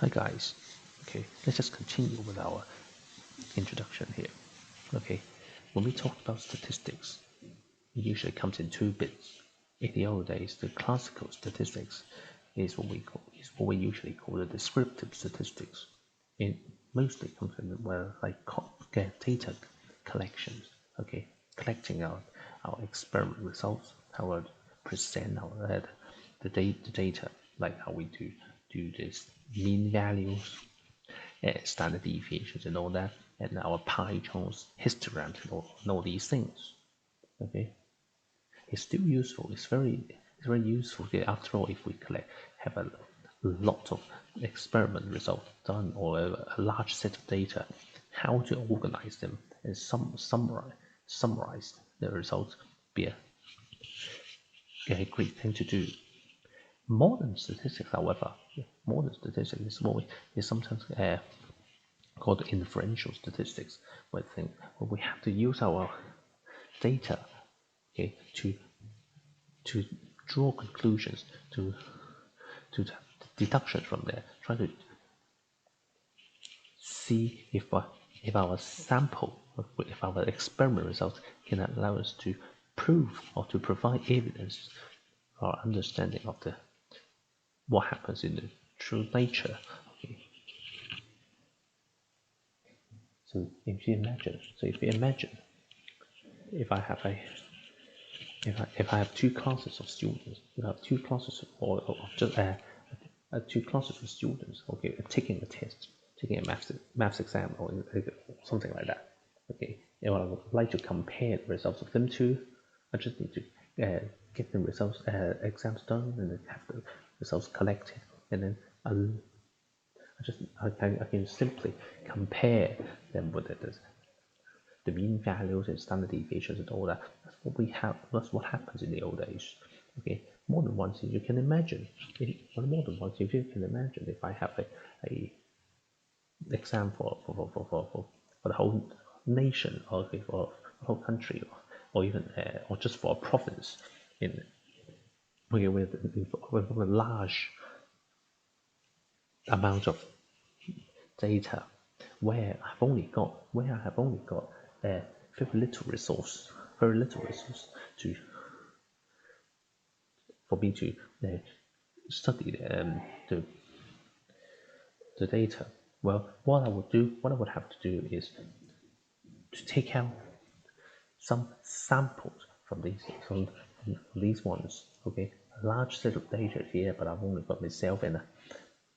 Hi guys. Okay, let's just continue with our introduction here. Okay, when we talk about statistics, it usually comes in two bits. In the old days, the classical statistics is what we usually call the descriptive statistics. It mostly comes in where like data collections. Okay, collecting our experiment results, how we present the data, like how we do this mean values, standard deviations and all that, and our pie charts, histograms and all these things. Okay, it's still useful. It's very useful. After all, if we have a lot of experiment results done or a large set of data, how to organize them and summarize the results be a great thing to do. Modern statistics, however, modern statistics is sometimes called inferential statistics, where we have to use our data, okay, to draw conclusions, to deductions from there, try to see if our sample, if our experiment results can allow us to prove or to provide evidence for our understanding of what happens in the true nature. Okay. So if you imagine, if I have a if I have two classes of students, if I have two classes or just two classes of students, okay, taking a test, taking a maths exam or something like that, okay, and I would like to compare the results of them two. I just need to get the results exams done and then have the results collected, and then I can simply compare them with the mean values and standard deviations and all that. That's what we have. That's what happens in the old days. Okay, more than once if you can imagine. If I have a exam for the whole nation, or okay, for the whole country, or even or just for a province in okay, with a large amount of data where I have only got uh, very little resource to for me to study the data. Well, what I would have to do is to take out some samples from these ones. Okay, a large set of data here, but I've only got myself and a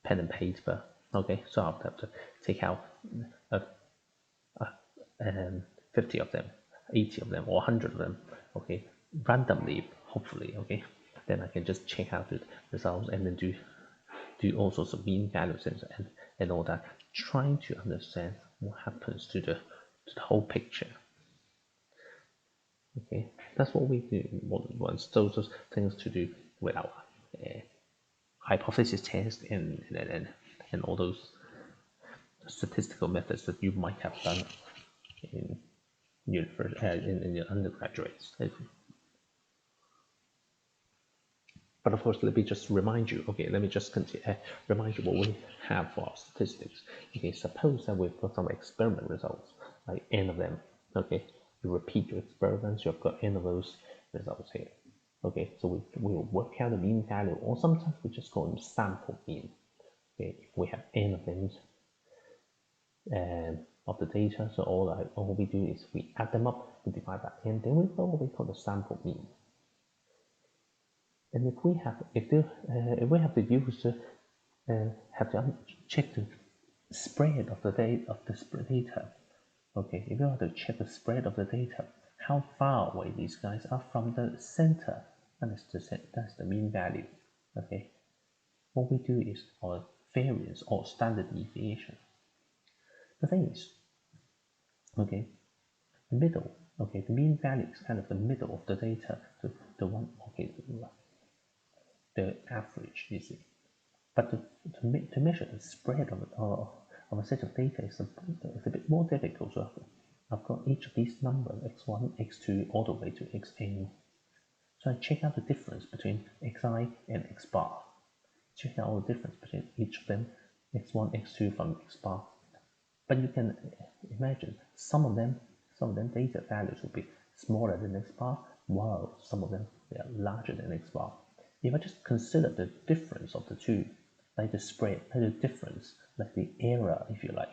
pen and paper. Okay, so I'll have to take out uh, 50 of them, 80 of them, or 100 of them, okay, randomly, hopefully, okay. Then I can just check out the results and then do all sorts of mean values and all that, trying to understand what happens to the whole picture. Okay, that's what we do once. Those things to do with our hypothesis test and all those statistical methods that you might have done in in your undergraduates. But of course, let me just remind you. Okay, let me just remind you what we have for our statistics. Okay, suppose that we've got some experiment results, like n of them. Okay, you repeat your experiments, you've got n of those results here. Okay, so we will work out the mean value, or sometimes we just call them sample mean. Okay, if we have n of them of the data, so all we do is we add them up, we divide by n, then we got what we call the sample mean. And if we have to use have to check the spread of the data. Okay, if you have to check the spread of the data, how far away these guys are from the center, and that's the mean value. Okay, what we do is our variance or standard deviation. The thing is, okay, the middle. Okay, the mean value is kind of the middle of the data, the one. Okay, the average, you see. But to measure the spread of a set of data is a bit more difficult. So I've got each of these numbers, x1, x2, all the way to xn. So I check out the difference between xi and x bar. Check out the difference between each of them. x1, x2 from x bar. But you can imagine some of them data values will be smaller than x bar, while some of them they are larger than x bar. If I just consider the difference of the two, like the spread, like the difference, like the error, if you like.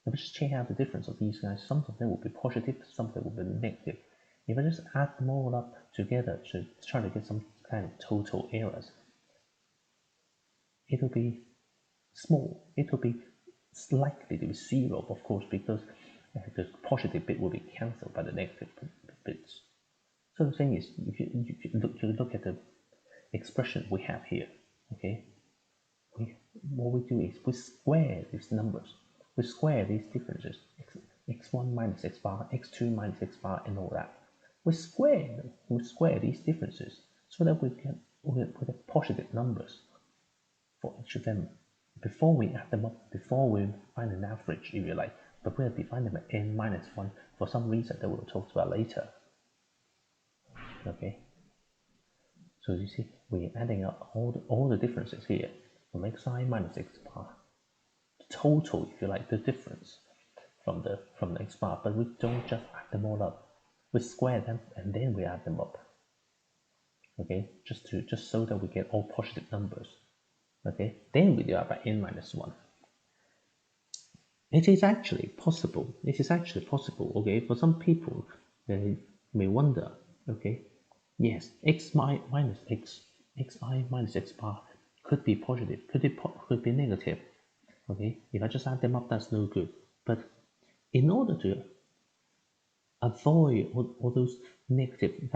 If I just check out the difference of these guys, some of them will be positive, some of them will be negative. If I just add them all up together to try to get some kind of total errors, it will be small. It will be likely to be zero, of course, because the positive bit will be cancelled by the negative bits. So the thing is, if you look at the expression we have here, okay, what we do is we square these numbers. We square these differences, x1 minus x bar, x2 minus x bar, and all that. We square these differences so that we get positive numbers for each of them before we add them up, before we find an average, if you like. But we'll define them at n minus 1 for some reason that we'll talk about later. Okay. So you see, we're adding up all the differences here from xi minus x bar. The total, if you like, the difference from the x bar, but we don't just add them all up. We square them and then we add them up. Okay, just so that we get all positive numbers. Okay, then we divide by n minus 1. It is actually possible. Okay, for some people, they may wonder. Okay, yes, xi minus x bar could be positive, could be negative. Okay, if I just add them up, that's no good. But in order to avoid all those negative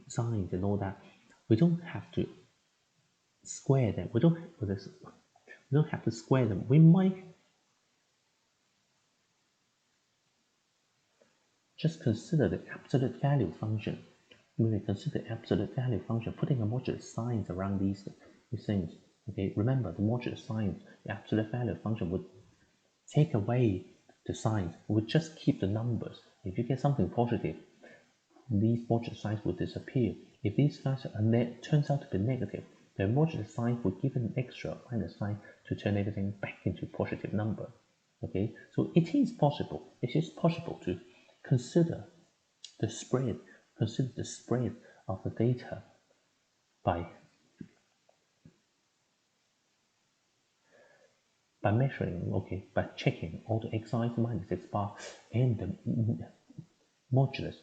signs and all that, we don't have to square them. We don't have to square them. We might just consider the absolute value function. When we consider the absolute value function, putting a modulus signs around these things. Okay, remember the modulus signs, the absolute value function would take away the signs. It would just keep the numbers. If you get something positive, these modulus signs will disappear. If these guys turns out to be negative, the modulus sign will give an extra minus sign to turn everything back into positive number. Okay, so it is possible. It is possible to consider the spread of the data by measuring, okay, by checking all the xi minus x bar and the modulus,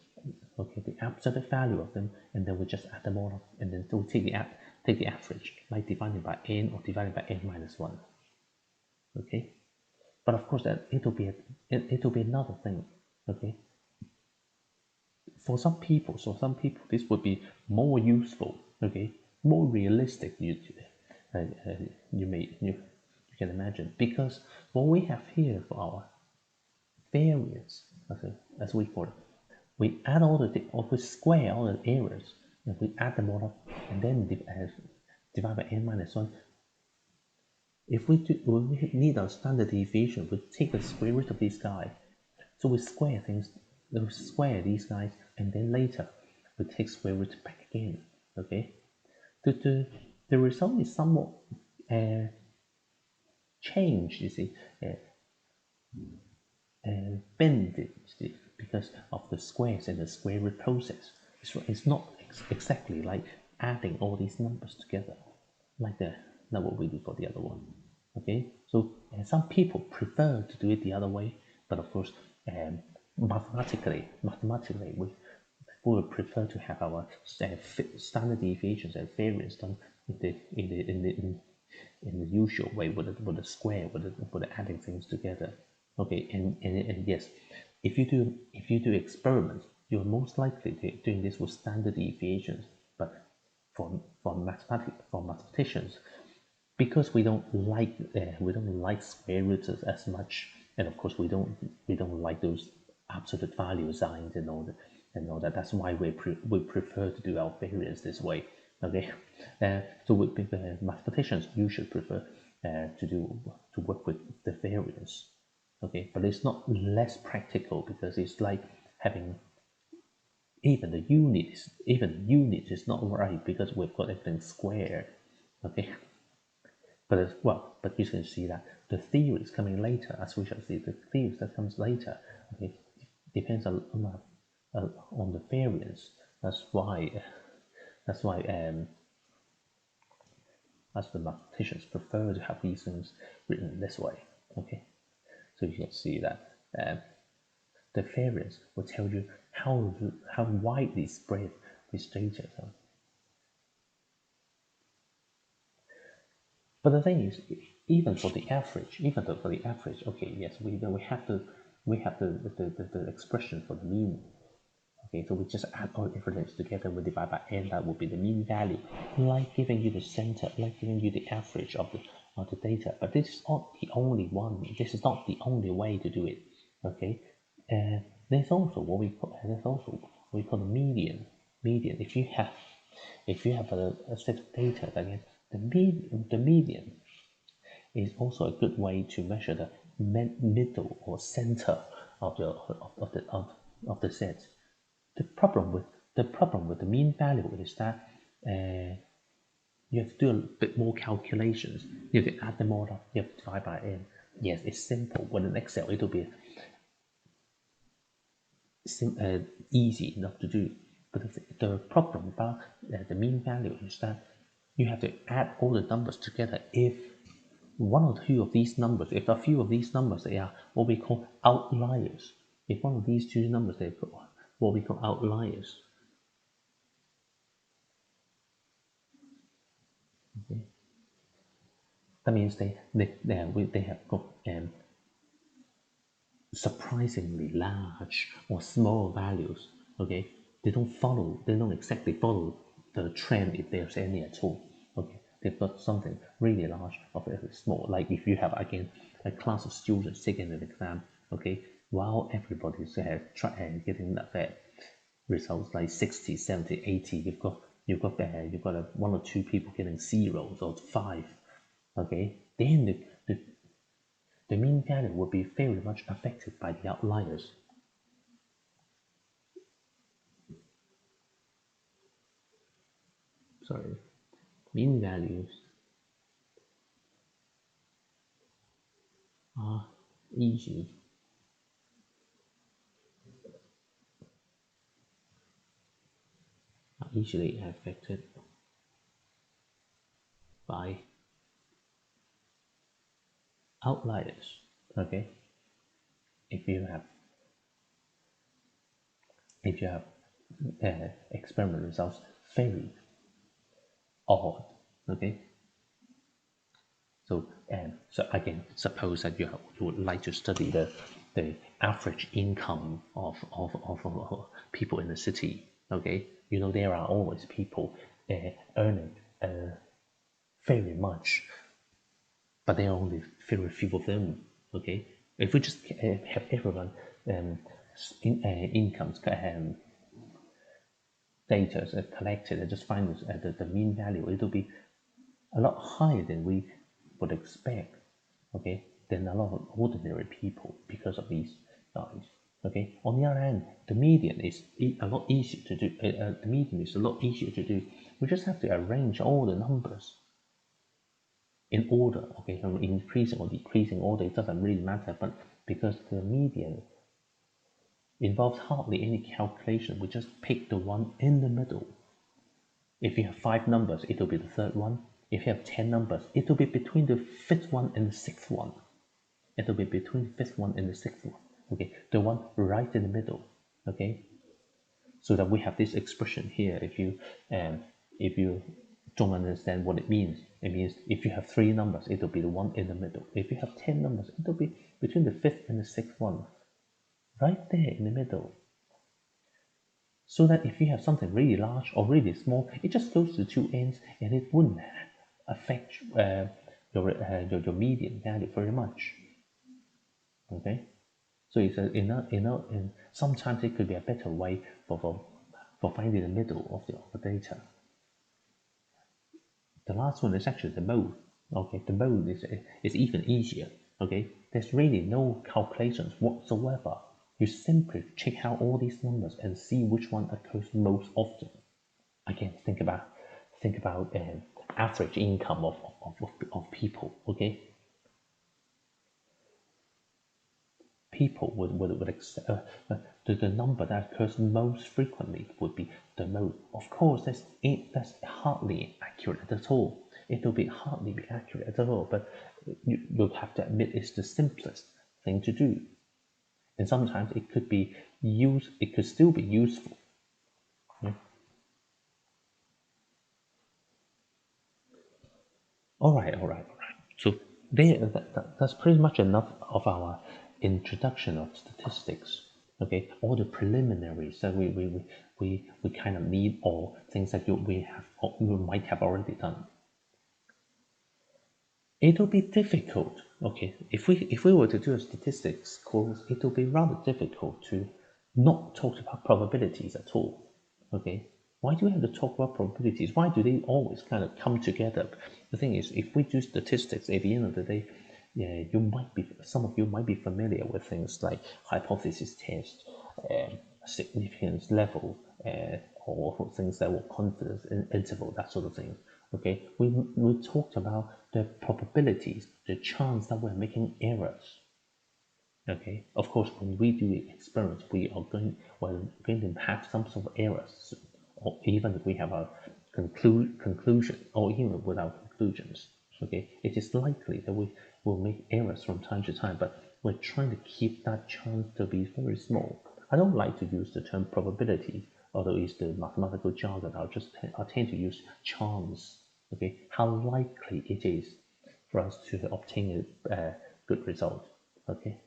okay, the absolute value of them, and then we just add them all up, and then we take the average, like divided by n or divided by n minus 1. Okay, but of course that it'll be another thing. Okay, for some people, this would be more useful. Okay, more realistic. You can imagine, because what we have here for our variance, as we call it, we add we square all the errors, and we add them all up, and then divide by n minus 1. If we need our standard deviation, we take the square root of this guy. So we square these guys, and then later we take square root back again. Okay, the result is somewhat changed. You see, bended, because of the squares and the square root process. It's not exactly like adding all these numbers together, like what we did for the other one. Okay, so some people prefer to do it the other way, but of course, mathematically, we would prefer to have our standard deviations and variance done in the usual way, with a square, with adding things together. Okay, and yes, if you do experiments, you're most likely doing this with standard deviations. But for mathematicians, because we don't like square roots as much, and of course we don't like those absolute value signs and all that. That's why we prefer to do our variance this way. Okay, so mathematicians usually prefer to work with the variance. Okay, but it's not less practical, because it's like having even the unit is not right, because we've got everything squared. Okay, but you can see that the theories coming later, as we shall see, the theories that comes later, okay, depends on the variance. That's why as the mathematicians prefer to have these things written this way. Okay, so you can see that the variance will tell you how widely spread these data are. But the thing is, even for the average, okay, yes, we have the expression for the mean. Okay, so we just add all everything together, we divide by n, that would be the mean value, like giving you the center, like giving you the average of the data. But this is not the only one. This is not the only way to do it. Okay, there's also what we call the median. Median. If you have a set of data, again, the median is also a good way to measure the middle or center of the set. The problem with the mean value is that you have to do a bit more calculations. You have to add them all up. You have to divide by n. Yes, it's simple. When in Excel, it'll be easy enough to do. But the problem about the mean value is that you have to add all the numbers together. If one or two of these numbers, if a few of these numbers, they are what we call outliers. If one of these two numbers, they are what we call outliers. Okay. That means they have got surprisingly large or small values. Okay, they don't exactly follow the trend, if there's any at all. Okay, they've got something really large or very small. Like if you have, again, a class of students taking an exam, okay, while everybody's getting that results like 60, 70, 80, you've got one or two people getting zeros or 5. Okay, then the mean value will be very much affected by the outliers. Sorry, mean values are easy easily affected by outliers. Okay, if you have experiment results very odd. Okay, so again, suppose that you would like to study the average income of people in the city. Okay, you know there are always people earning very much, but there are only very few of them. Okay, if we just have everyone incomes data collected and just find the mean value, it'll be a lot higher than we would expect. Okay, than a lot of ordinary people because of these guys. Okay, on the other hand, the median is a lot easier to do. The median is a lot easier to do. We just have to arrange all the numbers in order. Okay, from increasing or decreasing order, it doesn't really matter. But because the median involves hardly any calculation, we just pick the one in the middle. If you have 5 numbers, it will be the third one. If you have 10 numbers, it will be between the 5th one and the 6th one. It will be between the 5th one and the 6th one. Okay, the one right in the middle. Okay, so that we have this expression here. If you don't understand what it means if you have 3 numbers, it will be the one in the middle. If you have 10 numbers, it will be between the 5th and the 6th one, right there in the middle. So that if you have something really large or really small, it just goes to 2 ends, and it wouldn't affect your median value very much. Okay, so it's and sometimes it could be a better way for finding the middle of the data. The last one is actually the mode. Okay, the mode is even easier. Okay, there's really no calculations whatsoever. You simply check out all these numbers and see which one occurs most often. Again, think about average income of people, okay? People would accept, the number that occurs most frequently would be the most. Of course, that's hardly accurate at all. It will be hardly be accurate at all, but you'll have to admit it's the simplest thing to do. And sometimes it could be it could still be useful. Yeah. All right. So that's pretty much enough of our introduction of statistics. Okay, all the preliminaries that we kind of need, or things that you might have already done. It'll be difficult. Okay, if we were to do a statistics course, it'll be rather difficult to not talk about probabilities at all. Okay, why do we have to talk about probabilities? Why do they always kind of come together? The thing is, if we do statistics, at the end of the day, yeah, some of you might be familiar with things like hypothesis test, significance level, or things that were confidence interval, that sort of thing. Okay, we talked about the probabilities, the chance that we're making errors. Okay, of course, when we do experiments, we're going to have some sort of errors, or even if we have a conclusion, or even without conclusions. Okay, it is likely that we will make errors from time to time, but we're trying to keep that chance to be very small. I don't like to use the term probability, although it's the mathematical jargon. I'll tend to use chance. Okay, how likely it is for us to obtain a good result. Okay.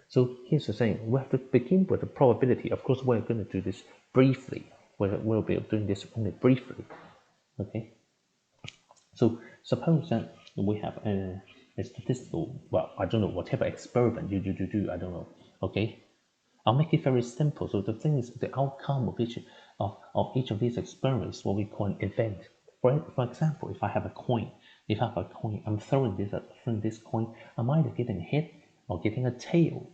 So here's the thing, we have to begin with the probability. Of course, we're going to do this briefly. We'll be doing this only briefly. Okay. So suppose that we have a statistical, well, I don't know, whatever experiment you do, I don't know. Okay. I'll make it very simple. So the thing is, the outcome of each of these experiments, what we call an event. For example, if I have a coin, I'm throwing this coin, I'm either getting a head or getting a tail.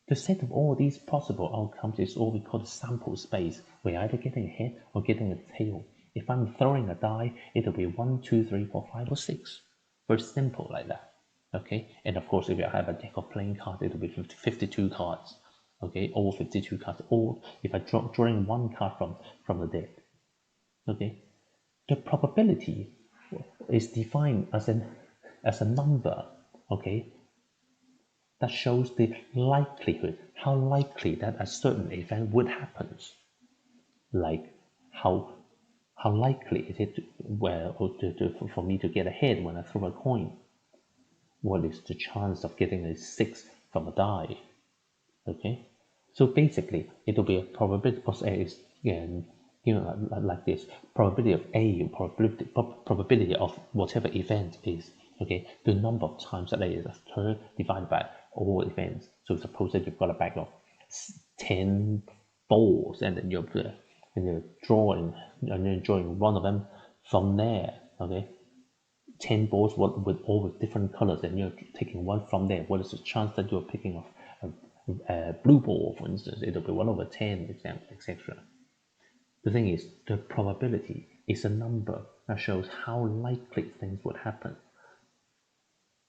The set of all these possible outcomes is all we call the sample space. We're either getting a head or getting a tail. If I'm throwing a die, it'll be 1, 2, 3, 4, 5, or 6. Very simple like that. Okay, and of course, if I have a deck of playing cards, it'll be 52 cards. Okay, all 52 cards. Or if I drawing one card from the deck. Okay, the probability is defined as a number. Okay, that shows the likelihood, how likely that a certain event would happen. Like how likely is it for me to get a head when I throw a coin? What is the chance of getting a 6 from a die? Okay, so basically it'll be a probability of A is like this, probability of A, probability of whatever event is, okay, the number of times that it occurred divided by all events. So suppose that you've got a bag of 10 balls, and then you're drawing one of them from there. Okay, 10 balls with all with different colors, and you're taking one from there. What is the chance that you're picking up a blue ball, for instance? It'll be 1/10, etc. The thing is, the probability is a number that shows how likely things would happen.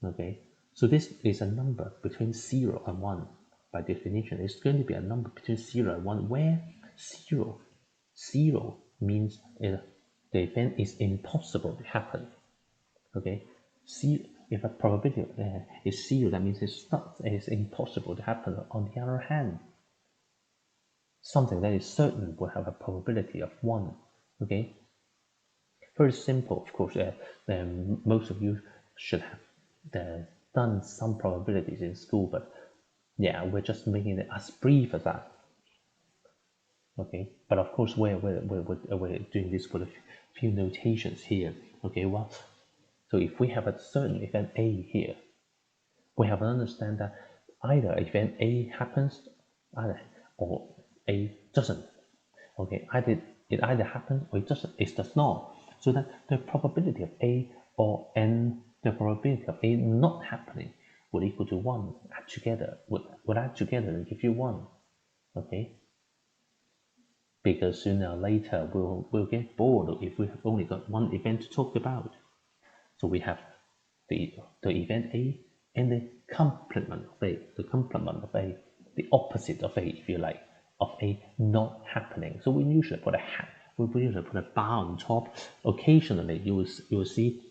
Okay, so this is a number between 0 and 1. By definition, it's going to be a number between 0 and 1, where 0 means the event is impossible to happen. Okay, if a probability is 0, that means it's impossible to happen. On the other hand, something that is certain will have a probability of 1. Okay, very simple. Of course, most of you should have done some probabilities in school, but yeah, we're just making it as brief as that. Okay, but of course we're doing this with a few notations here. Okay, well, so if we have a certain event A here, we have to understand that either event A happens, or A doesn't. Okay, it either happens or it doesn't. It does not. So that the probability of A or N, the probability of A not happening would equal to 1. Add together would add together and give you 1. Okay. because sooner or later we'll get bored if we have only got one event to talk about. So we have the event A and the complement of A, the opposite of A, if you like, of A not happening. So we usually put a bar on top. Occasionally, you will see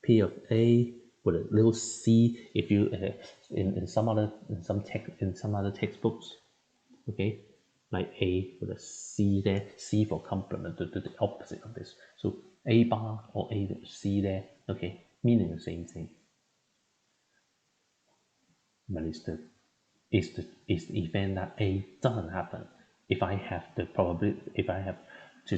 P of A with a little C. If you in some other textbooks, okay, like A with a C there, C for complement, the opposite of this. So A bar or A with C there, okay, meaning the same thing. But it's the event that A doesn't happen. If I have to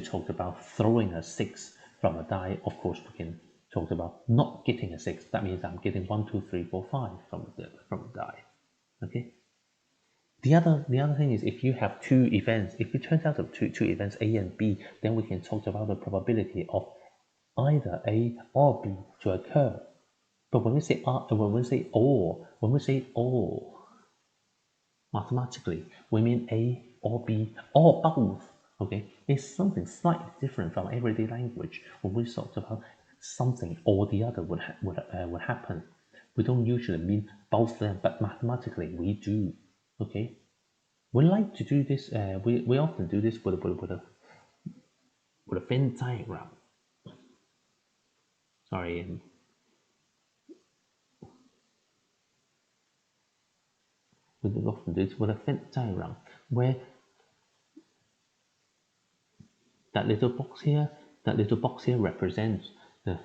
talk about throwing a 6 from a die, of course we can talk about not getting a 6. That means I'm getting 1, 2, 3, 4, 5 from the die. Okay. The other thing is, if you have two events, if it turns out to two events A and B, then we can talk about the probability of either A or B to occur. But when we say or, mathematically, we mean A or B or both. Okay, it's something slightly different from everyday language. When we talk about something or the other would happen, we don't usually mean both of them, but mathematically we do. Okay, we like to do this. We often do this with a Venn diagram. Sorry. We often do this with a Venn diagram where that little box here represents the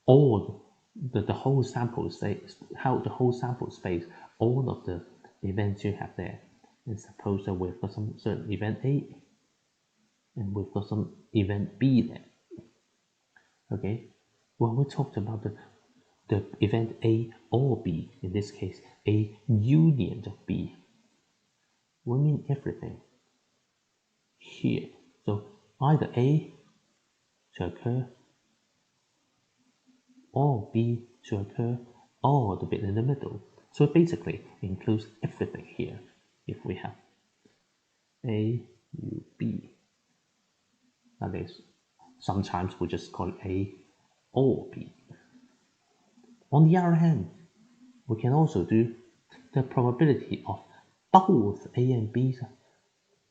whole sample space, all of the events you have there. And suppose that we've got some certain event A and we've got some event B there. Okay, well, we talked about the event A or B, in this case A union of B. We mean everything here. So either A to occur or B to occur or the bit in the middle. So it basically includes everything here. If we have A, U, B, that is, sometimes we just call it A or B. On the other hand, we can also do the probability of both A and B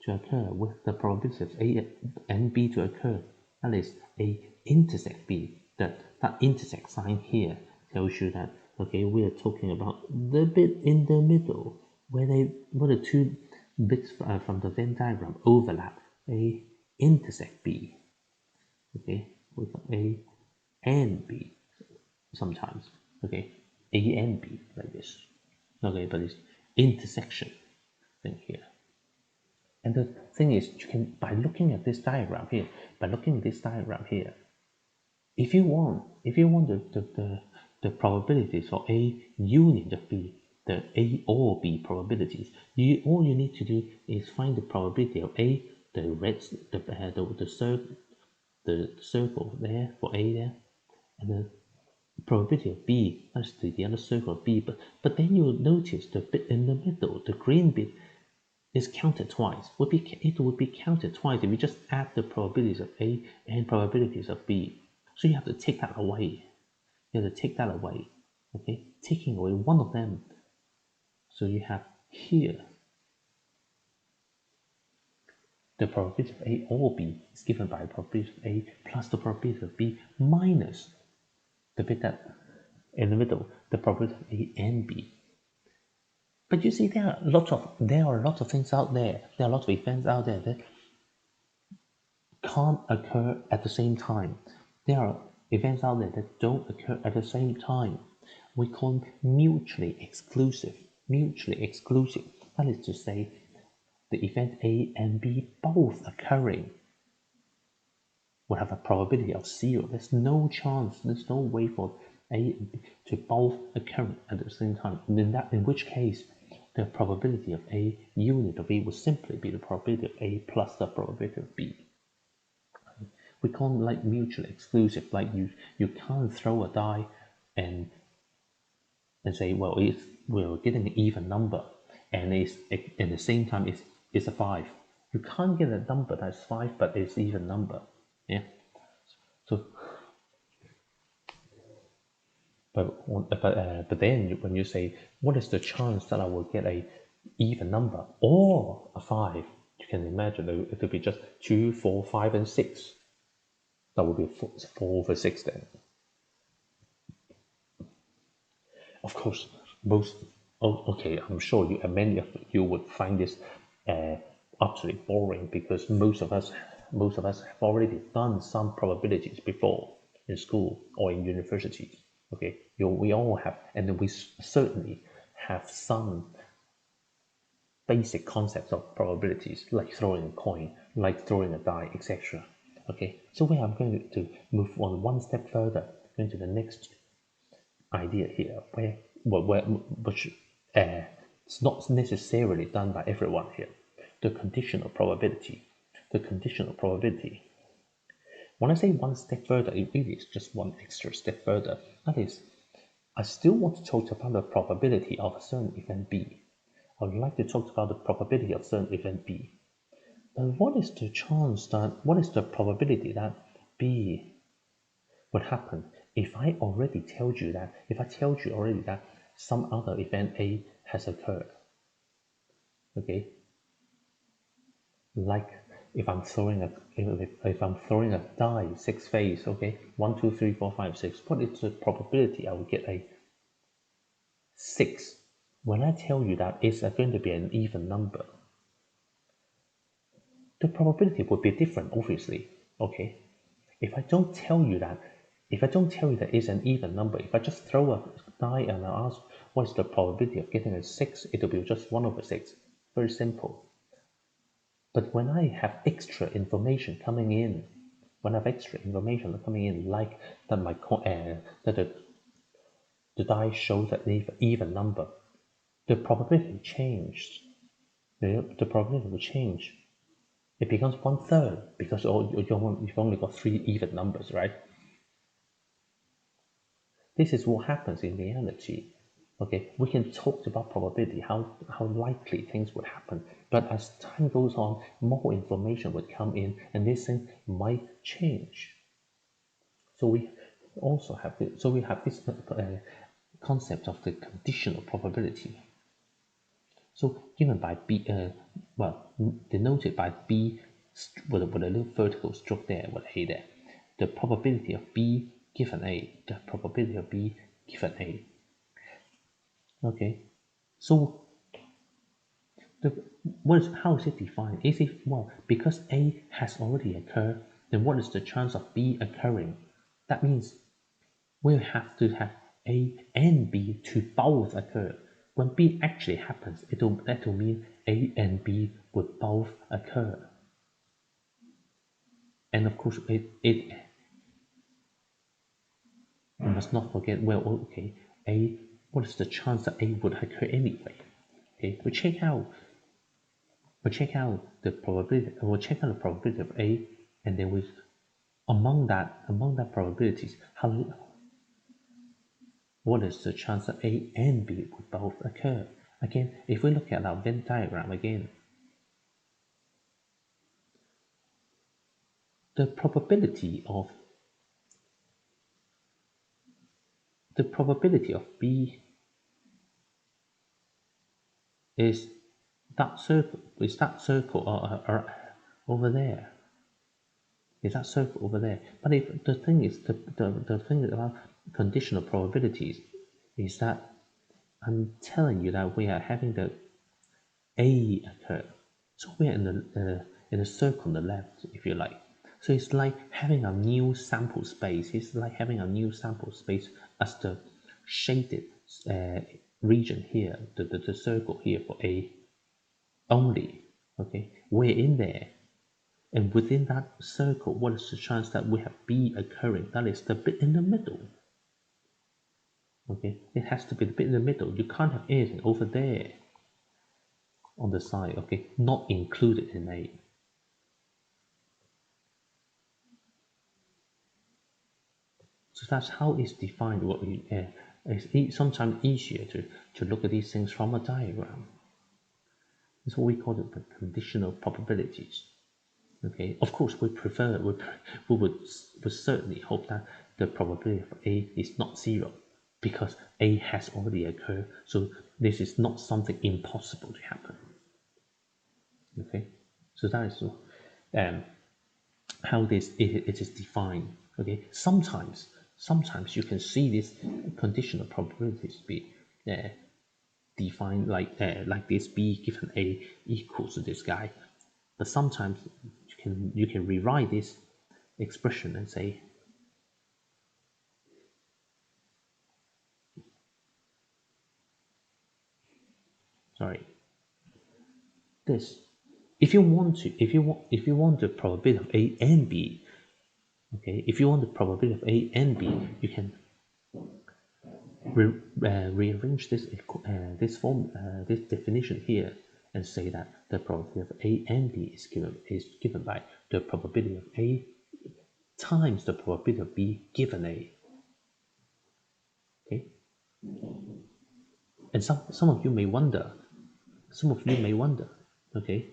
to occur with the probability of A and B to occur. That is A intersect B. That intersect sign here tells you that, okay, we are talking about the bit in the middle where the two bits from the Venn diagram overlap. A intersect B. Okay, we got A and B sometimes. Okay, A and B like this. Okay, but it's intersection thing here. And the thing is, you can, by looking at this diagram here, if you want the probabilities for A union of B, the A or B probabilities, all you need to do is find the probability of A, the circle there for A there, and the probability of B, that's the other circle of B, but then you'll notice the bit in the middle, the green bit, is counted twice. It would be counted twice if you just add the probabilities of A and probabilities of B. So you have to take that away. Okay, taking away one of them. So you have here the probability of A or B is given by the probability of A plus the probability of B minus the bit that in the middle, the probability of A and B. But you see, there are lots of things out there. There are lots of events out there that can't occur at the same time. There are events out there that don't occur at the same time. We call them mutually exclusive. That is to say, the event A and B both occurring will have a probability of 0. There's no chance, there's no way for A and B to both occur at the same time. In which case, the probability of A unit of B will simply be the probability of A plus the probability of B. We call them like mutually exclusive. Like you can't throw a die and say, well, we're getting an even number, and at the same time it's a 5, You can't get a number that's 5, but it's even number. Yeah. So, but then when you say, what is the chance that I will get a even number or a 5? You can imagine it will be just 2, 4, 5, and 6. That would be 4 over 6 then. Of course, okay, I'm sure many of you would find this absolutely boring, because most of us have already done some probabilities before in school or in universities. Okay, we all have, and then we certainly have some basic concepts of probabilities, like throwing a coin, like throwing a die, etc. Okay, so we are going to move on one step further, going to the next idea here, which it's not necessarily done by everyone here. The conditional probability. The conditional probability. When I say one step further, it really is just one extra step further. That is, I still want to talk about the probability of a certain event B. I would like to talk about the probability of certain event B. But what is the probability that B would happen if I tell you already that some other event A has occurred? Okay, like if I'm throwing a die 6 phase, okay, 1, 2, 3, 4, 5, 6. What is the probability I will get a 6 when I tell you that it's going to be an even number? The probability would be different, obviously. Okay, if I don't tell you that it's an even number, if I just throw a die and I ask what's the probability of getting a 6, it'll be just 1 over 6. Very simple. But when I have extra information coming in, like that the die shows an even number, the probability changed. The probability will change. It becomes 1/3, because you've only got 3 even numbers, right? This is what happens in reality. Okay, we can talk about probability, how likely things would happen, but as time goes on, more information would come in, and this thing might change. So we have this concept of the conditional probability. So given by B, denoted by B with a little vertical stroke there, with A there, the probability of B given A, the probability of B given A. Okay, so how is it defined? Is it, because A has already occurred, then what is the chance of B occurring? That means we'll have to have A and B to both occur. When B actually happens, that will mean A and B would both occur. And of course, we must not forget, what is the chance that A would occur anyway? Okay, we check out the probability. We'll check out the probability of A, and then among that probabilities, what is the chance that A and B would both occur? Again, if we look at our Venn diagram again, the probability of B is that circle. Is that circle over there? Is that circle over there? But if the thing is, the thing about conditional probabilities is that I'm telling you that we are having the A occur. So we are in a circle on the left, if you like. So it's like having a new sample space. It's like having a new sample space as the shaded region here, the circle here for A only. Okay, we're in there. And within that circle, what is the chance that we have B occurring? That is the bit in the middle. Okay, it has to be the bit in the middle. You can't have anything over there on the side. Okay, not included in A. So that's how it's defined. It's sometimes easier to look at these things from a diagram. It's what we call the conditional probabilities. Okay, of course, we would certainly hope that the probability of A is not zero, because A has already occurred, so this is not something impossible to happen. Okay, so that is how it is defined. Okay, sometimes you can see this conditional probabilities be defined like this: B given A equals to this guy. But sometimes you can rewrite this expression and say, sorry, this. If you want the probability of A and B, okay, if you want the probability of A and B, you can rearrange this definition here and say that the probability of A and B is given by the probability of A times the probability of B given A. Okay, and some of you may wonder, okay,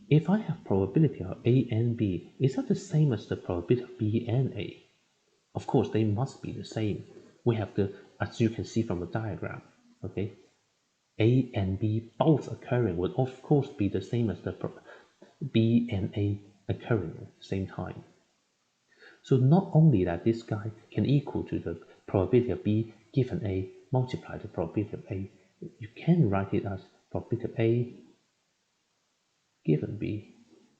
if I have probability of A and B, is that the same as the probability of B and A? Of course, they must be the same. We have the, as you can see from the diagram, okay, A and B both occurring would of course be the same as the B and A occurring at the same time. So not only that this guy can equal to the probability of B given A multiply the probability of A, you can write it as probability of A given B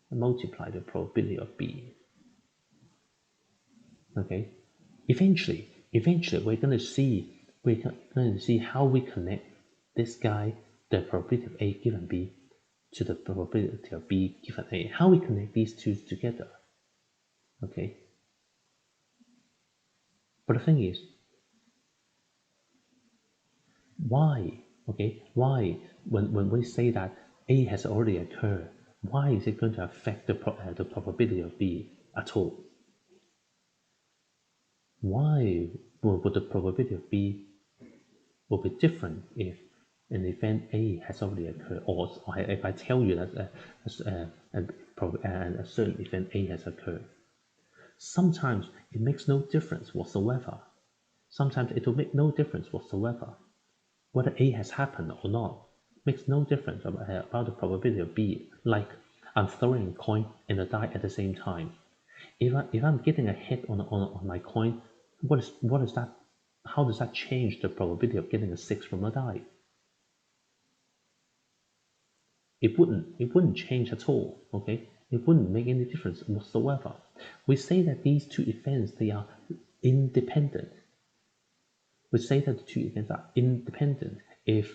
and multiply the probability of B. Okay, eventually we're going to see how we connect this guy, the probability of A given B, to the probability of B given A. How we connect these two together. Okay, but the thing is, why? Okay, why when we say that A has already occurred, why is it going to affect the probability of B at all? Why would the probability of B will be different if an event A has already occurred, or if I tell you that a certain event A has occurred? Sometimes it makes no difference whatsoever. Sometimes it will make no difference whatsoever. Whether A has happened or not makes no difference about the probability of B. Like I'm throwing a coin and a die at the same time. If I'm getting a hit on my coin, what is that? How does that change the probability of getting a 6 from a die? It wouldn't change at all. Okay, it wouldn't make any difference whatsoever. We say that these two events, they are independent. We say that the two events are independent if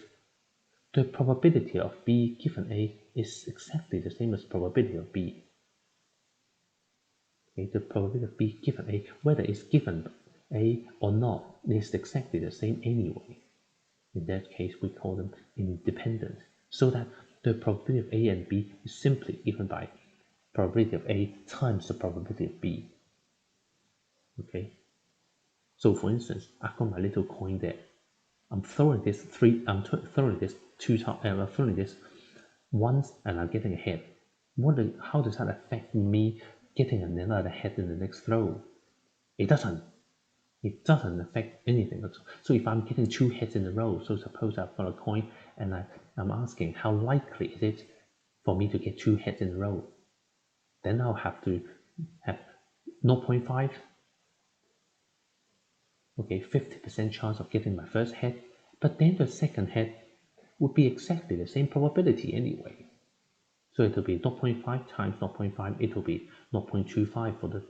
the probability of B given A is exactly the same as probability of B. Okay, the probability of B given A, whether it's given A or not, is exactly the same anyway. In that case, we call them independent, so that the probability of A and B is simply given by probability of A times the probability of B. Okay, so for instance, I've got my little coin there. I'm throwing this throwing this two times. I'm throwing this once, and I'm getting a hit. How does that affect me getting another hit in the next throw? It doesn't. It doesn't affect anything at all. So if I'm getting 2 hits in a row, so suppose I've got a coin and I'm asking how likely is it for me to get 2 hits in a row, then I'll have to have 0.5. Okay, 50% chance of getting my first hit, but then the second hit would be exactly the same probability anyway. So it will be 0.5 times 0.5, it will be 0.25 for the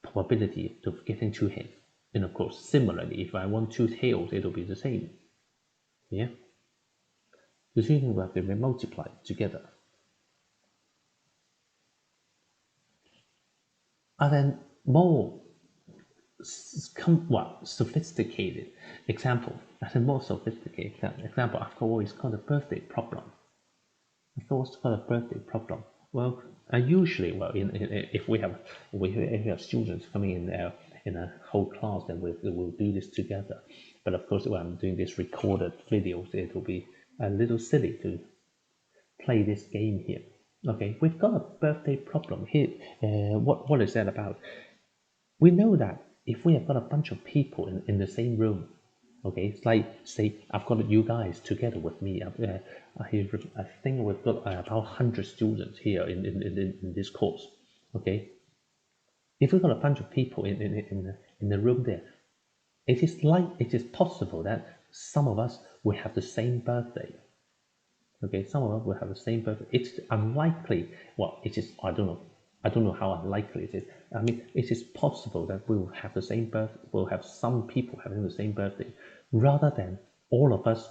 probability of getting 2 hits. And of course, similarly, if I want 2 tails, it will be the same. Yeah? The two things will have to be multiplied together. And then more sophisticated example. As a more sophisticated example, I've always called a birthday problem. I've always called a birthday problem. Well, usually, if we have students coming in a whole class, then we'll do this together. But of course, when I'm doing this recorded videos, it will be a little silly to play this game here. Okay, we've got a birthday problem here. What is that about? We know that if we have got a bunch of people in the same room, okay, it's like say I've got you guys together with me. I think we've got about 100 students here in this course. Okay, if we've got a bunch of people in the room there, it is possible that some of us will have the same birthday. Okay, some of us will have the same birthday. It's unlikely. Well, it is. I don't know how unlikely it is. I mean, it is possible that we will have the same birth. We'll have some people having the same birthday, rather than all of us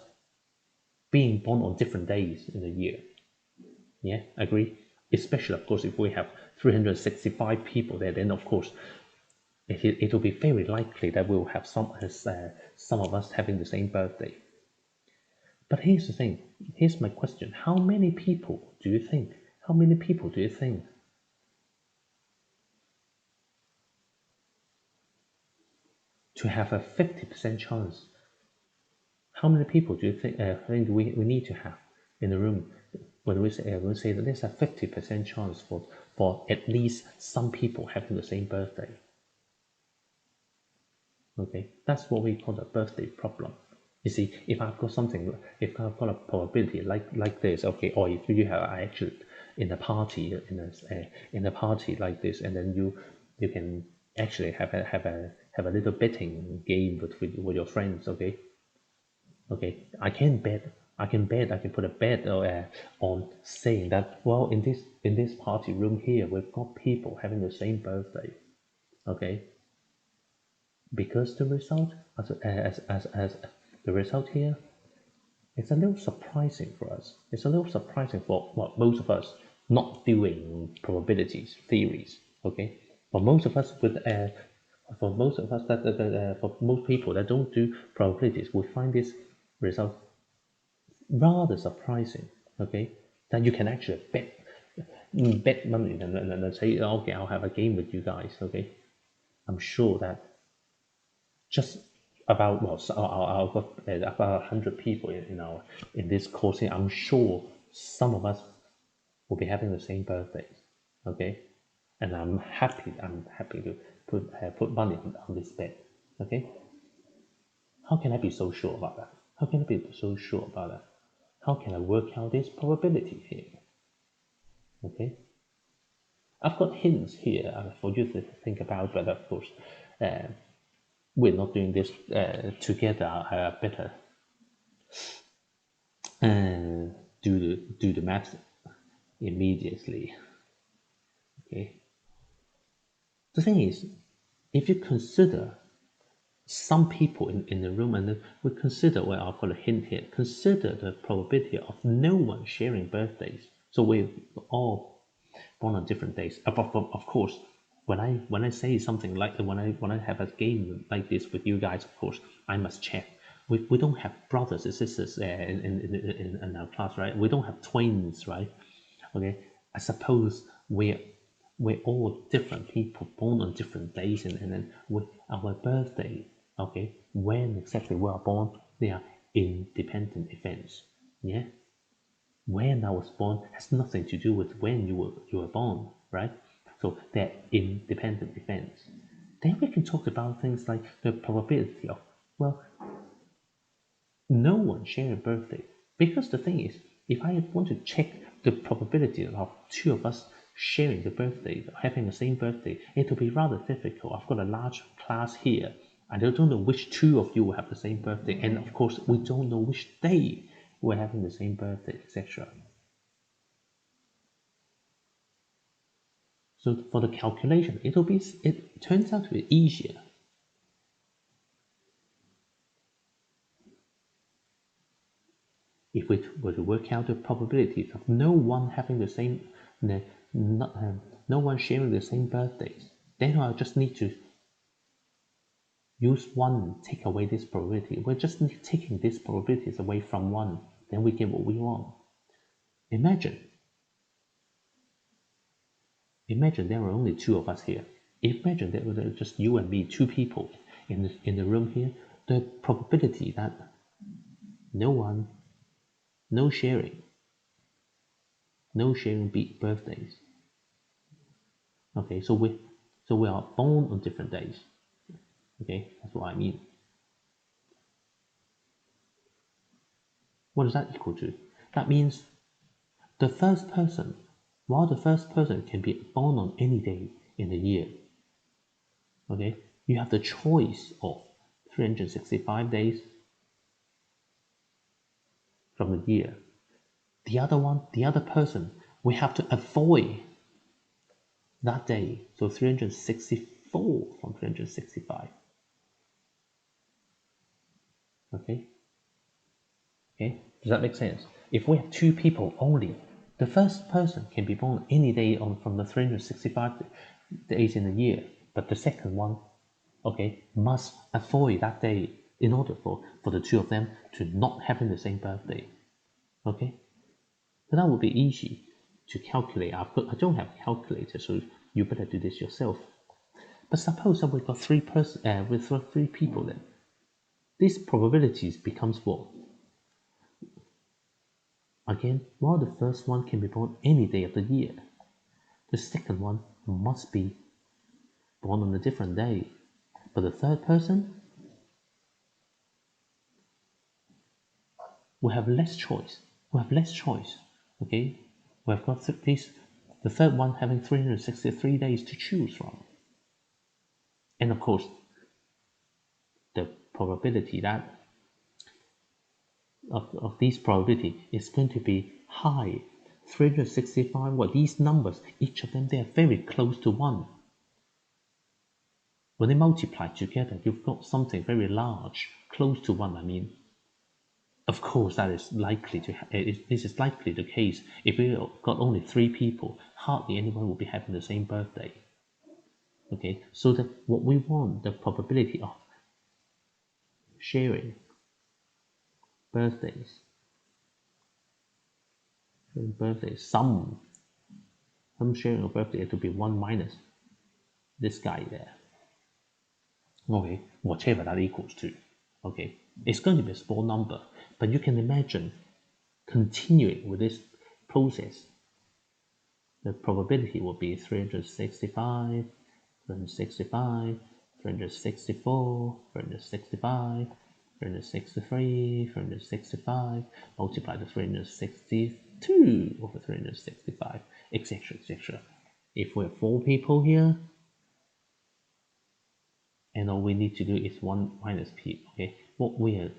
being born on different days in the year. Yeah, agree. Especially, of course, if we have 365 people there, then of course it will be very likely that we will have some of us having the same birthday. But here's the thing. Here's my question. How many people do you think? How many people do you think? To have a 50% chance. How many people do you think we need to have in the room when we say that there's a 50% chance for at least some people having the same birthday? Okay, that's what we call the birthday problem. You see, if I've got a probability like this, okay, or if you have actually in a party in a party like this, and then you can actually have a little betting game with your friends, okay. Okay, I can put a bet on saying that, well, in this party room here, we've got people having the same birthday. Okay, because the result as the result here, it's a little surprising for us. It's a little surprising for most of us not doing probabilities theories. Okay, for most of us for most people that don't do probabilities, we find this result rather surprising. Okay, that you can actually bet money and say, okay, I'll have a game with you guys. Okay, I'm sure that just about I've got about 100 people in this course here. I'm sure some of us will be having the same birthdays. Okay, and I'm happy to put money on this bet. Okay, how can I be so sure about that? How can I be so sure about that? How can I work out this probability here? Okay, I've got hints here for you to think about, but of course, uh, we're not doing this together. I better do the math immediately. Okay. The thing is, if you consider some people in the room, and then we consider, well, I've got a hint here. Consider the probability of no one sharing birthdays. So we're all born on different days. Of course, when I say something like when I have a game like this with you guys, of course, I must check. We don't have brothers and sisters in our class, right? We don't have twins, right? Okay, I suppose we're all different people born on different days, and then with our birthday, okay, when exactly we are born, they are independent events. Yeah, when I was born has nothing to do with when you were born, right? So they're independent events. Then we can talk about things like the probability of, well, no one sharing a birthday. Because the thing is, if I want to check the probability of two of us sharing the birthday, having the same birthday, it will be rather difficult. I've got a large class here. I don't know which two of you will have the same birthday, and of course, we don't know which day we're having the same birthday, etc. So for the calculation, it turns out to be easier if we were to work out the probabilities of no one having the same, no one sharing the same birthdays. Then I just need to use one, take away this probability. We're just taking these probabilities away from one. Then we get what we want. Imagine there are only two of us here. Imagine there were just you and me, two people in the room here. The probability that no sharing No sharing birthdays. Okay, so we are born on different days. Okay, that's what I mean. What does that equal to? That means the first person, while the first person can be born on any day in the year, okay, you have the choice of 365 days from the year. The other one, the other person, we have to avoid that day. So 364 from 365. Okay? Okay? Does that make sense? If we have two people only, the first person can be born any day on from the 365 days in a year, but the second one, okay, must avoid that day in order for the two of them to not having the same birthday. Okay? So that would be easy to calculate. I don't have a calculator, so you better do this yourself. But suppose that we've got with three people then. These probabilities becomes what? Again, while the first one can be born any day of the year, the second one must be born on a different day. But the third person will have less choice. We have less choice. Okay? We have got the third one having 363 days to choose from. And of course, the probability that of this probability is going to be high. 365, well, these numbers, each of them, they are very close to 1. When they multiply together, you've got something very large, close to 1, I mean. Of course, that is likely to this is likely the case. If we got only 3 people, hardly anyone will be having the same birthday. Okay, so what we want, the probability of sharing birthdays, some sharing of birthday to be 1 minus this guy there. Okay, whatever that equals to. Okay, it's going to be a small number, but you can imagine continuing with this process. The probability will be 365, 365, 364, 365, 363, 365, multiply the 362 over 365, etc., etc. If we have 4 people here, and all we need to do is 1 minus p. Okay, what we're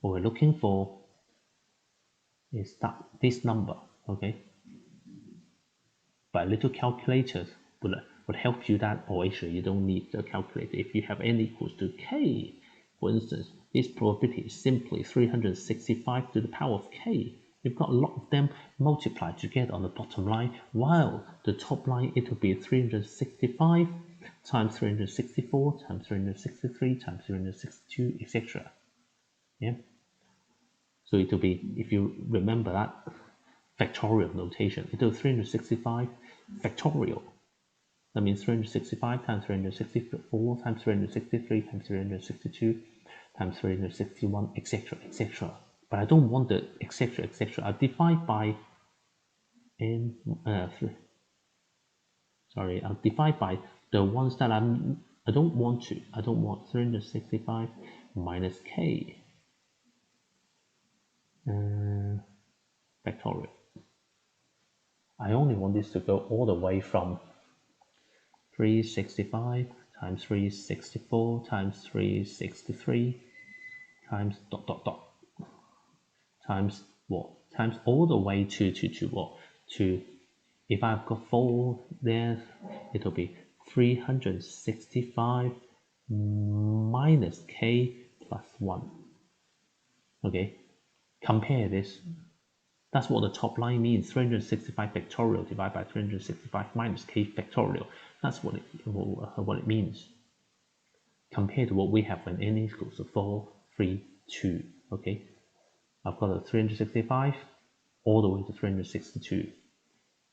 looking for is this number. Okay, but a little calculator would help you that, or actually you don't need the calculator. If you have n equals to k, for instance, this probability is simply 365 to the power of k. You've got a lot of them multiplied together on the bottom line, while the top line, it will be 365 times 364 times 363 times 362, etc. Yeah. So it will be, if you remember that factorial notation, it will be 365 factorial. That means 365 times 364 times 363 times 362 times 361, etc., etc. But I don't want the etc., etc. I divide by n. I'll divide by the ones that I don't want to. I don't want 365 minus k factorial. I only want this to go all the way from 365 times 364 times 363 times dot dot dot times what? Times all the way to what? To, if I've got 4 there, it'll be 365 minus k plus 1. Okay, compare this. That's what the top line means. 365 factorial divided by 365 minus k factorial. That's what it means. Compared to what we have when n equals to 4, 3, 2. Okay, I've got a 365 all the way to 362.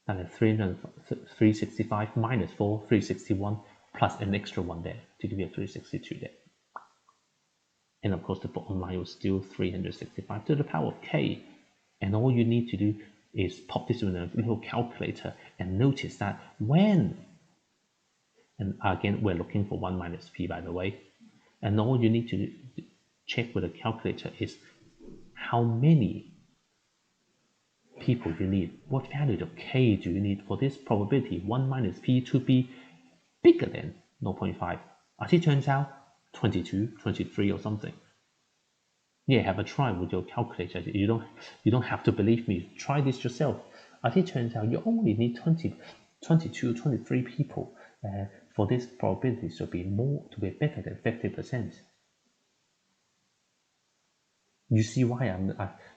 Then a 365 minus 4, 361, plus an extra 1 there to give you a 362 there. And of course, the bottom line was still 365 to the power of k. And all you need to do is pop this in a little calculator and notice that when, and again, we're looking for 1 minus p, by the way, and all you need to check with a calculator is how many people you need. What value of k do you need for this probability 1 minus p to be bigger than 0.5? As it turns out, 22, 23 or something. Yeah, have a try with your calculator. You don't have to believe me. Try this yourself. As it turns out, you only need 22, 23 people for this probability to be better than 50%. You see why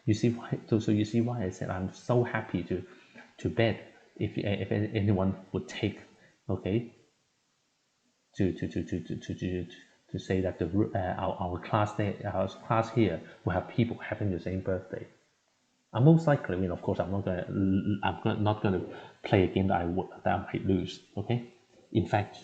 you see why I said I'm so happy to bet if anyone would take, okay, to say that our class here will have people having the same birthday. I'm most likely, I mean, of course, I'm not gonna play a game that I might lose. Okay, in fact,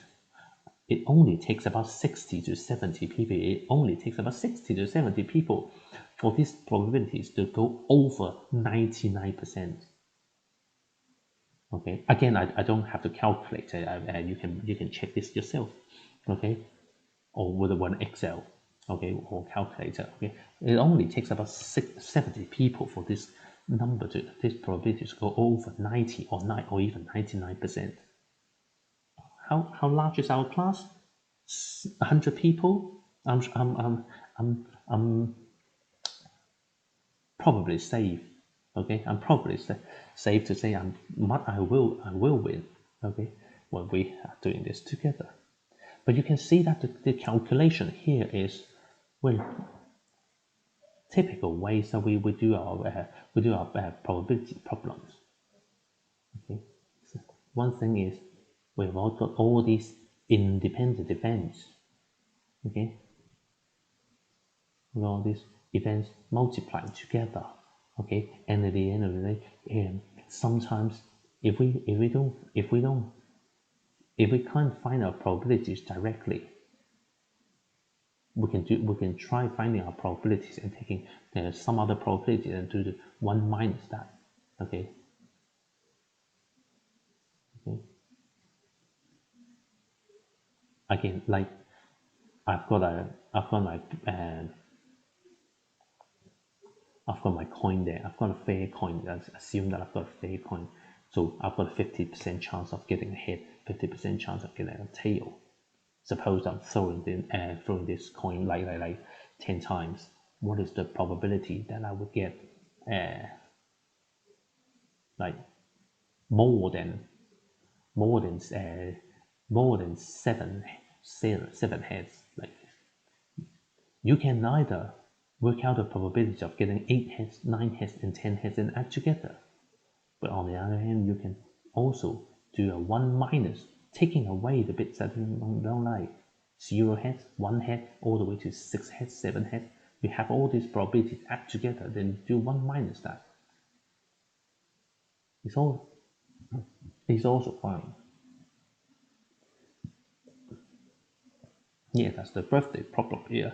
it only takes about 60 to 70 people. It only takes about 60 to 70 people for these probabilities to go over 99%. Okay, again, I don't have to calculate it. You can check this yourself. Okay, or with one Excel. Okay, or calculator. Okay, it only takes about 70 people for this probability to go over 90 or even 99%. How large is our class? 100 people. I'm probably safe. Okay, I'm probably safe to say I will win. Okay, when we are doing this together. But you can see that the calculation here is, well, typical ways that we do our probability problems. Okay, so one thing is we've all got all these independent events. Okay, all these events multiplied together. Okay, and at the end of the day, sometimes if we can't find our probabilities directly, we can try finding our probabilities and taking some other probability and do the 1 minus that. Okay. Okay. Again, like I've got my coin there. I've got a fair coin. Let's assume that I've got a fair coin. So I've got a 50% chance of getting a head, 50% chance of getting a tail. Suppose I'm throwing this coin like 10 times. What is the probability that I would get like more than seven heads? Like, you can neither work out the probability of getting 8 heads, 9 heads, and 10 heads and add together. But on the other hand, you can also do a 1 minus, taking away the bits that you don't like. 0 heads, 1 head, all the way to 6 heads, 7 heads. We have all these probabilities add together, then do 1 minus that. It's also fine. Yeah, that's the birthday problem here.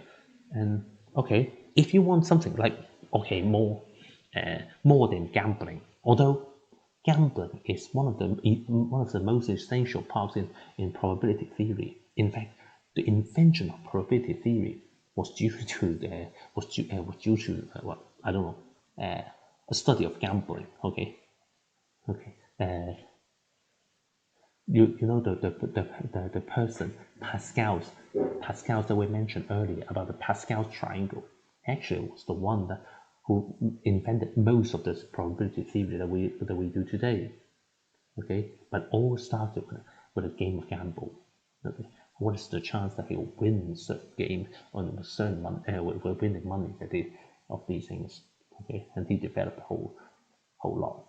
And okay, if you want something like, okay, more than gambling, although gambling is one of the most essential parts in probability theory. In fact, the invention of probability theory was due to what, I don't know, a study of gambling. Okay. You know the person Pascal's that we mentioned earlier about the Pascal's triangle actually was the one who invented most of this probability theory that we do today. Okay, but all started with a game of gamble. Okay, what is the chance that he'll win a certain game on a certain money, with winning money of these things? Okay, and he developed a whole lot.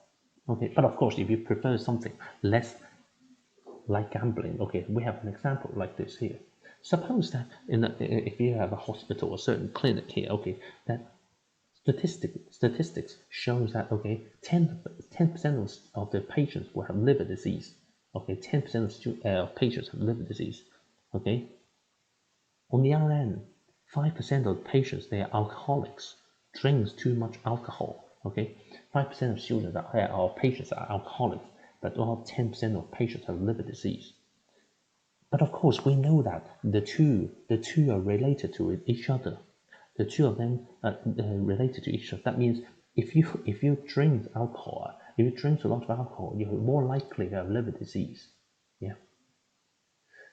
Okay, but of course, if you prefer something less like gambling, okay, we have an example like this here. Suppose that if you have a hospital or certain clinic here, okay, that statistics shows that, okay, 10% of the patients will have liver disease. Okay, 10% of patients have liver disease. Okay. On the other hand, 5% of patients, they are alcoholics, drinks too much alcohol. Okay, 5% of students or patients are alcoholics, but about 10% of patients have liver disease. But of course, we know that the two are related to each other. The two of them are related to each other. That means if you drink alcohol, if you drink a lot of alcohol, you're more likely to have liver disease. Yeah.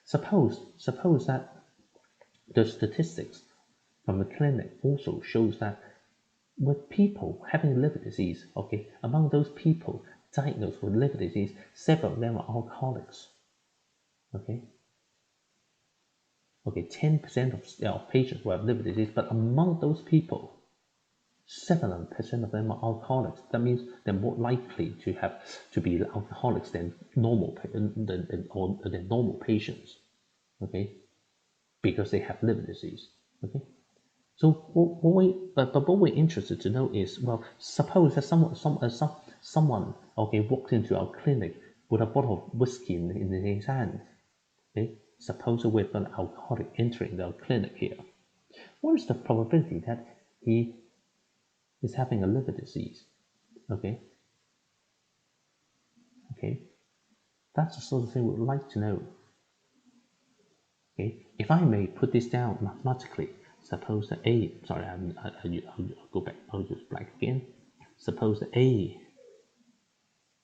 Suppose that the statistics from the clinic also shows that with people having liver disease, okay, among those people diagnosed with liver disease, 7 of them are alcoholics. Okay. Okay, 10% of patients will have liver disease, but among those people, 7% of them are alcoholics. That means they're more likely to be alcoholics than normal patients. Okay, because they have liver disease. Okay, so what we're interested to know is, well, suppose that someone okay walked into our clinic with a bottle of whiskey in his hand. Okay, suppose we've got an alcoholic entering our clinic here. What is the probability that he is having a liver disease? Okay, that's the sort of thing we'd like to know. Okay, if I may put this down mathematically, suppose that A, sorry, I'll go back, I'll just blank again. Suppose that A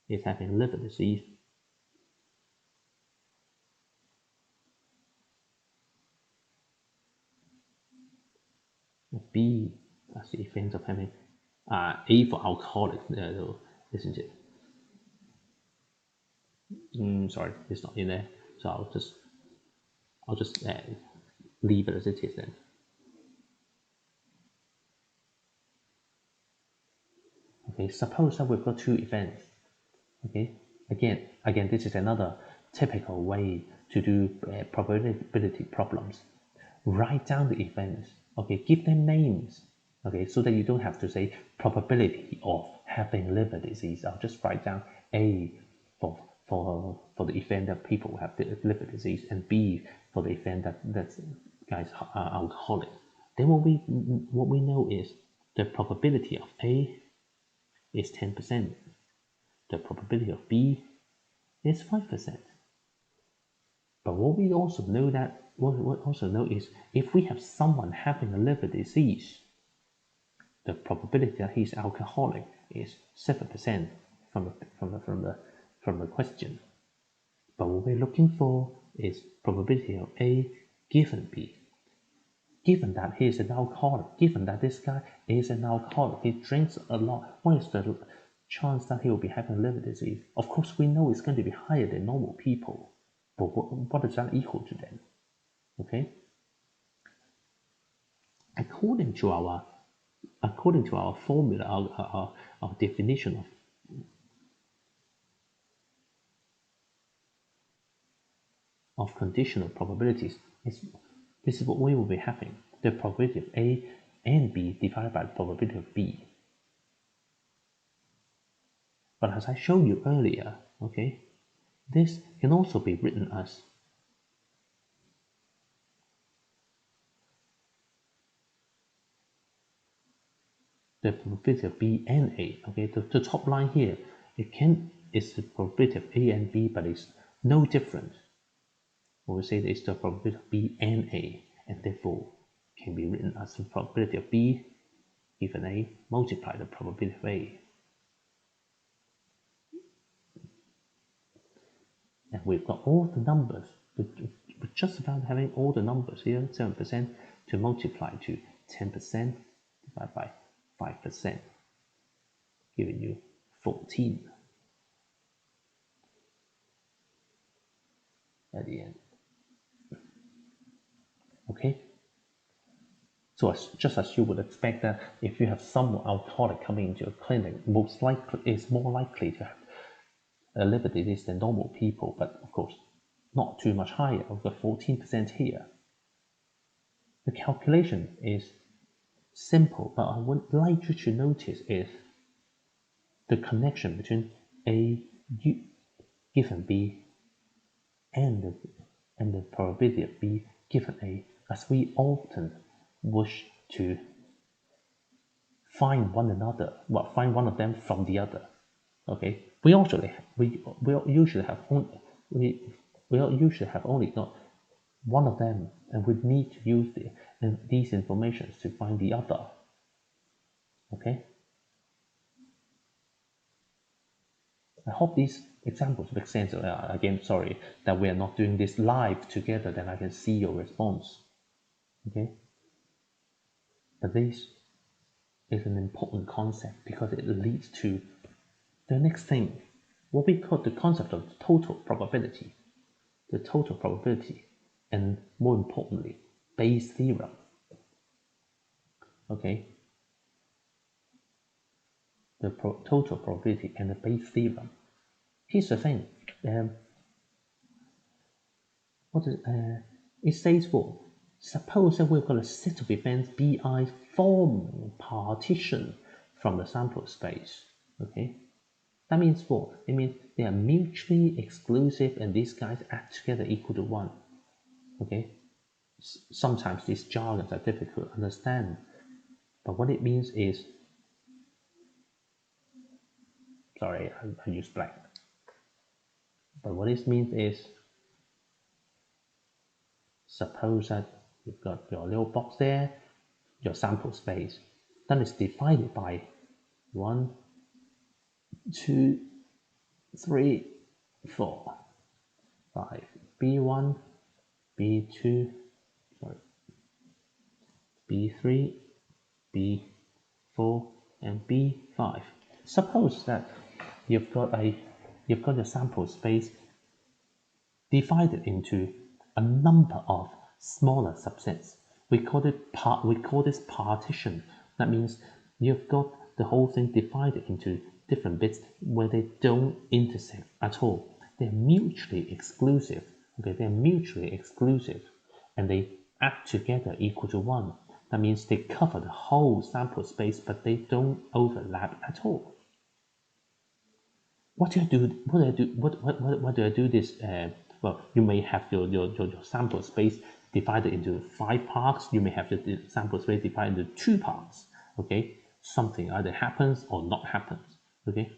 is having liver disease. B, that's the event of having A for alcoholic, isn't it? Sorry, it's not in there, so I'll just leave it as it is then. Okay, suppose that we've got 2 events. Okay, again, this is another typical way to do probability problems. Write down the events. Okay, give them names. Okay, so that you don't have to say probability of having liver disease. I'll just write down A for the event that people have the liver disease, and B for the event that guys are alcoholic. Then what we know is the probability of A is 10%. The probability of B is 5%. But what we also know is if we have someone having a liver disease, the probability that he's alcoholic is 7% from the question. But what we're looking for is probability of A given B. Given that he is an alcoholic, given that this guy is an alcoholic, he drinks a lot, what is the chance that he will be having liver disease? Of course, we know it's going to be higher than normal people, but what is that equal to then? Okay. According to our formula, our definition of conditional probabilities, this is what we will be having: the probability of A and B divided by the probability of B. But as I showed you earlier, okay, this can also be written as the probability of B and A. Okay, the top line here, is the probability of A and B, but it's no different. We will say that it's the probability of B and A, and therefore can be written as the probability of B given A multiply the probability of A. And we've got all the numbers. We're just about having all the numbers here, 7% to multiply to 10% divided by 5%, giving you 14 at the end. Okay, so just as you would expect that if you have some alcoholic coming into your clinic, it's more likely to have a liver disease than normal people, but of course not too much higher. I've got 14% here. The calculation is simple, but I would like you to notice is the connection between A given B and the probability of B given A, as we often wish to find one another, well, find one of them from the other. Okay, we usually have only we usually have only got one of them, and we need to use these informations to find the other. Okay, I hope these examples make sense. Again, sorry that we are not doing this live together, then I can see your response. Okay, but this is an important concept because it leads to the next thing, what we call the concept of total probability. The total probability, and more importantly, Bayes' theorem. Okay, the total probability and the Bayes' theorem. Here's the thing. It says, well, suppose that we've got a set of events Bi forming partition from the sample space. Okay, that means what? It means they are mutually exclusive, and these guys add together equal to 1. Okay, sometimes these jargons are difficult to understand, but what it means is, sorry, I use blank. But what it means is, suppose that you've got your little box there, your sample space, then it's divided by 1, 2, 3, 4, 5, B1, B2, sorry, B3, B4, and B5. Suppose that you've got a sample space divided into a number of smaller subsets. We call this partition. That means you've got the whole thing divided into different bits where they don't intersect at all. They're mutually exclusive. Okay, they're mutually exclusive, and they add together equal to 1. That means they cover the whole sample space, but they don't overlap at all. What do I do? What do I do this? Well, you may have your sample space divided into 5 parts. You may have the sample space divided into 2 parts. Okay, something either happens or not happens. Okay,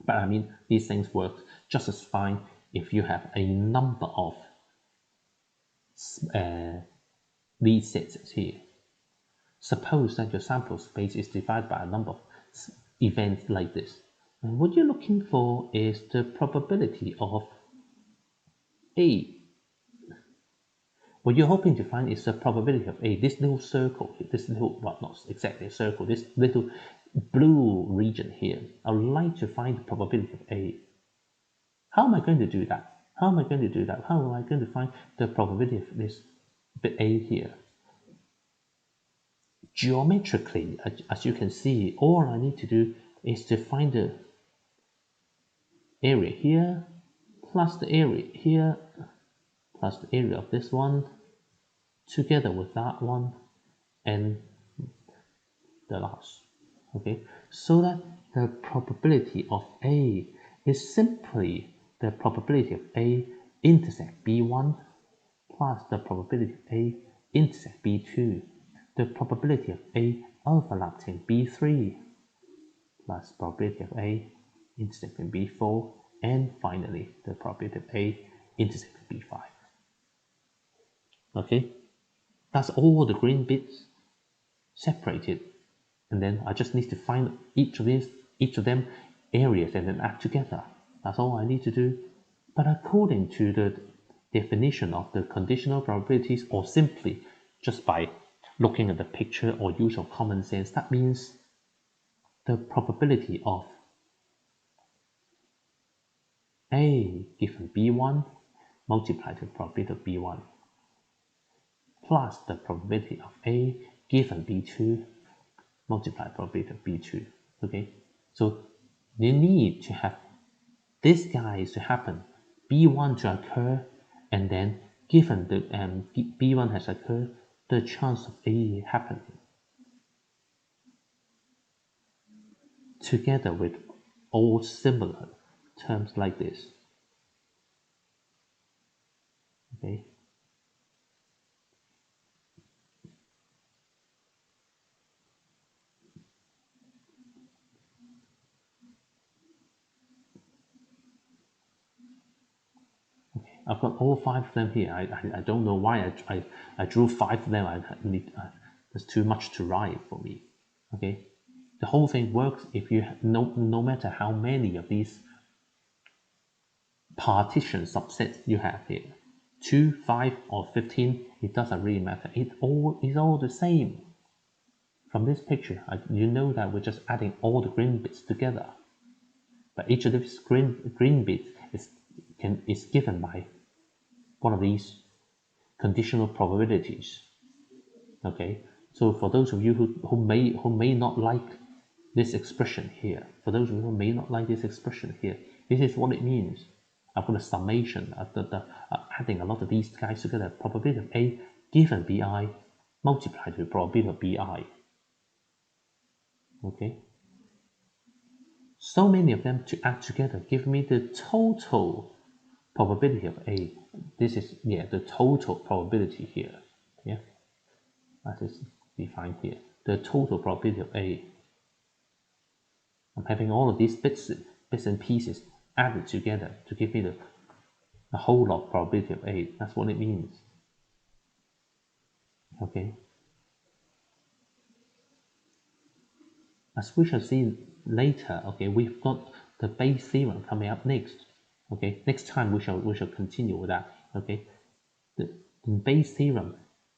but I mean, these things work just as fine if you have a number of these sets here. Suppose that your sample space is divided by a number of events like this. And what you're looking for is the probability of A. What you're hoping to find is the probability of A. This little circle, this little, well, not exactly a circle, this little blue region here. I would like to find the probability of A. How am I going to do that? How am I going to do that? How am I going to find the probability of this bit A here? Geometrically, as you can see, all I need to do is to find the area here plus the area here plus the area of this one together with that one and the last. Okay, so that the probability of A is simply the probability of A intersect B1 plus the probability of A intersect B2, the probability of A overlapping B3 plus probability of A intersecting B4, and finally the probability of A intersecting B5. Okay, that's all the green bits separated, and then I just need to find each of them areas and then add together. That's all I need to do. But according to the definition of the conditional probabilities, or simply just by looking at the picture or use of common sense, that means the probability of A given B1 multiplied with the probability of B1 plus the probability of A given B2 multiplied probability of B2. Okay, so you need to have this guys to happen, B1 to occur, and then given the B1 has occurred, the chance of A happening together with all similar terms like this. Okay, I've got all 5 of them here. I don't know why I drew 5 of them. There's too much to write for me. Okay, the whole thing works if you no matter how many of these partition subsets you have here, 2, 5, or 15. It doesn't really matter. It's all the same. From this picture, you know that we're just adding all the green bits together. But each of these green bits is given by one of these conditional probabilities. Okay, so for those of you who may not like this expression here, this is what it means. I've got a summation of adding a lot of these guys together. Probability of A given Bi multiplied with probability of Bi. Okay, so many of them to add together give me the total probability of A. This is the total probability here. Yeah, that is defined here. The total probability of A. I'm having all of these bits and pieces added together to give me the whole log probability of A. That's what it means. Okay. As we shall see later, okay, we've got the Bayes theorem coming up next. Okay, next time we shall continue with that. Okay, the Bayes theorem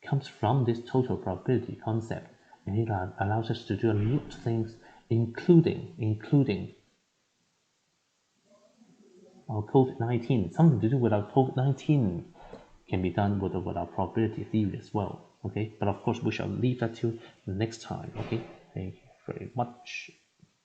comes from this total probability concept, and it allows us to do a lot of things, including our COVID-19. Something to do with our COVID-19 can be done with our probability theory as well. Okay, but of course we shall leave that till the next time. Okay, thank you very much.